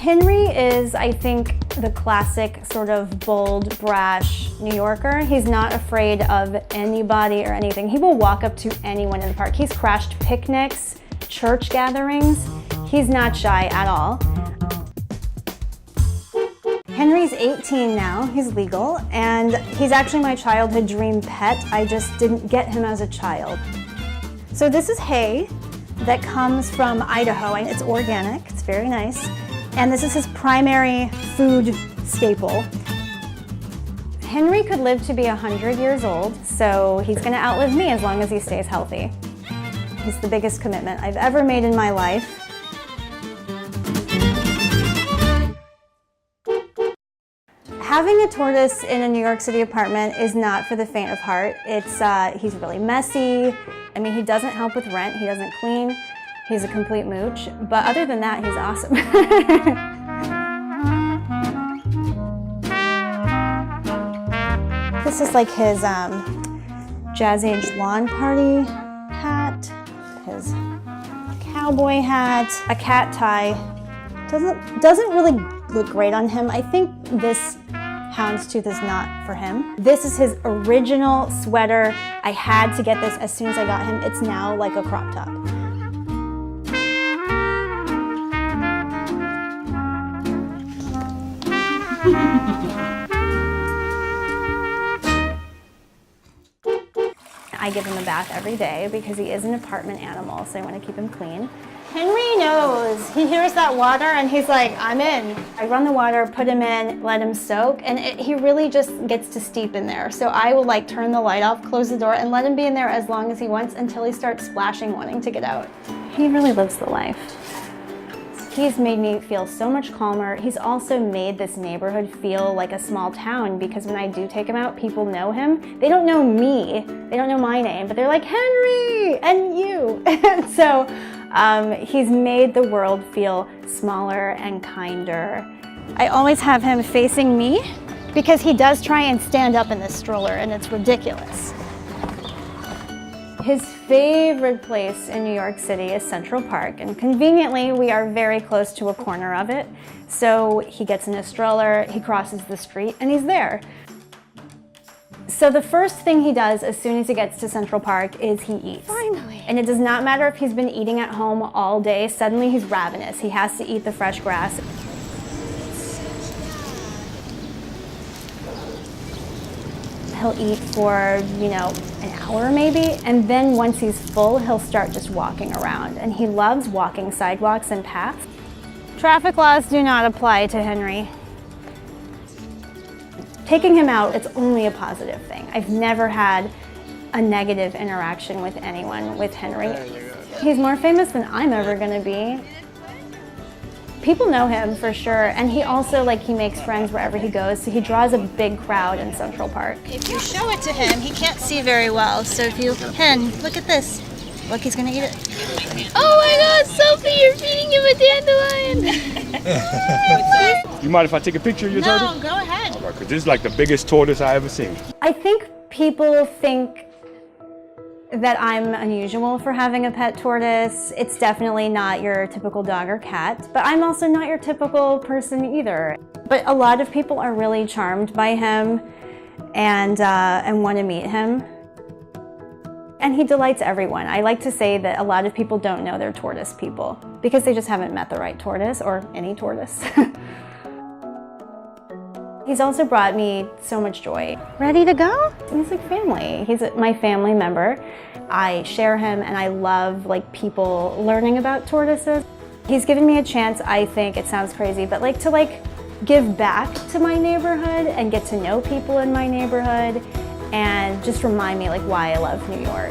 Henry is, I think, the classic sort of bold, brash New Yorker. He's not afraid of anybody or anything. He will walk up to anyone in the park. He's crashed picnics, church gatherings. He's not shy at all. Henry's 18 now, he's legal, and he's actually my childhood dream pet. I just didn't get him as a child. So this is hay that comes from Idaho. It's organic, it's very nice. And this is his primary food staple. Henry could live to be 100 years old, so he's gonna outlive me as long as he stays healthy. He's the biggest commitment I've ever made in my life. Having a tortoise in a New York City apartment is not for the faint of heart. He's really messy. I mean, he doesn't help with rent, he doesn't clean. He's a complete mooch, but other than that, he's awesome. This is like his Jazz Age lawn party hat, his cowboy hat, a cat tie. Doesn't really look great on him. I think this houndstooth is not for him. This is his original sweater. I had to get this as soon as I got him. It's now like a crop top. I give him a bath every day because he is an apartment animal, so I want to keep him clean. Henry knows. He hears that water and he's like, I'm in. I run the water, put him in, let him soak, and he really just gets to steep in there. So I will like turn the light off, close the door, and let him be in there as long as he wants until he starts splashing, wanting to get out. He really lives the life. He's made me feel so much calmer. He's also made this neighborhood feel like a small town because when I do take him out, people know him. They don't know me, they don't know my name, but they're like, Henry, and you. And so he's made the world feel smaller and kinder. I always have him facing me because he does try and stand up in this stroller and it's ridiculous. His favorite place in New York City is Central Park, and conveniently we are very close to a corner of it. So he gets in a stroller, he crosses the street, and he's there. So the first thing he does as soon as he gets to Central Park is he eats. Finally. And it does not matter if he's been eating at home all day, suddenly he's ravenous. He has to eat the fresh grass. He'll eat for, you know, an hour maybe, and then once he's full, he'll start just walking around. And he loves walking sidewalks and paths. Traffic laws do not apply to Henry. Taking him out, it's only a positive thing. I've never had a negative interaction with anyone with Henry. He's more famous than I'm ever gonna be. People know him for sure, and he also, he makes friends wherever he goes, so he draws a big crowd in Central Park. If you show it to him, he can't see very well, so if you can, look at this. Look, he's gonna eat it. Oh my God, Sophie, you're feeding him a dandelion! You mind if I take a picture of your turtle? No, go ahead. All right, because this is like the biggest tortoise I ever seen. I think people think that I'm unusual for having a pet tortoise. It's definitely not your typical dog or cat, but I'm also not your typical person either. But a lot of people are really charmed by him and want to meet him. And he delights everyone. I like to say that a lot of people don't know they're tortoise people because they just haven't met the right tortoise or any tortoise. He's also brought me so much joy. Ready to go? He's like family. He's my family member. I share him and I love people learning about tortoises. He's given me a chance, I think, it sounds crazy, but to give back to my neighborhood and get to know people in my neighborhood and just remind me why I love New York.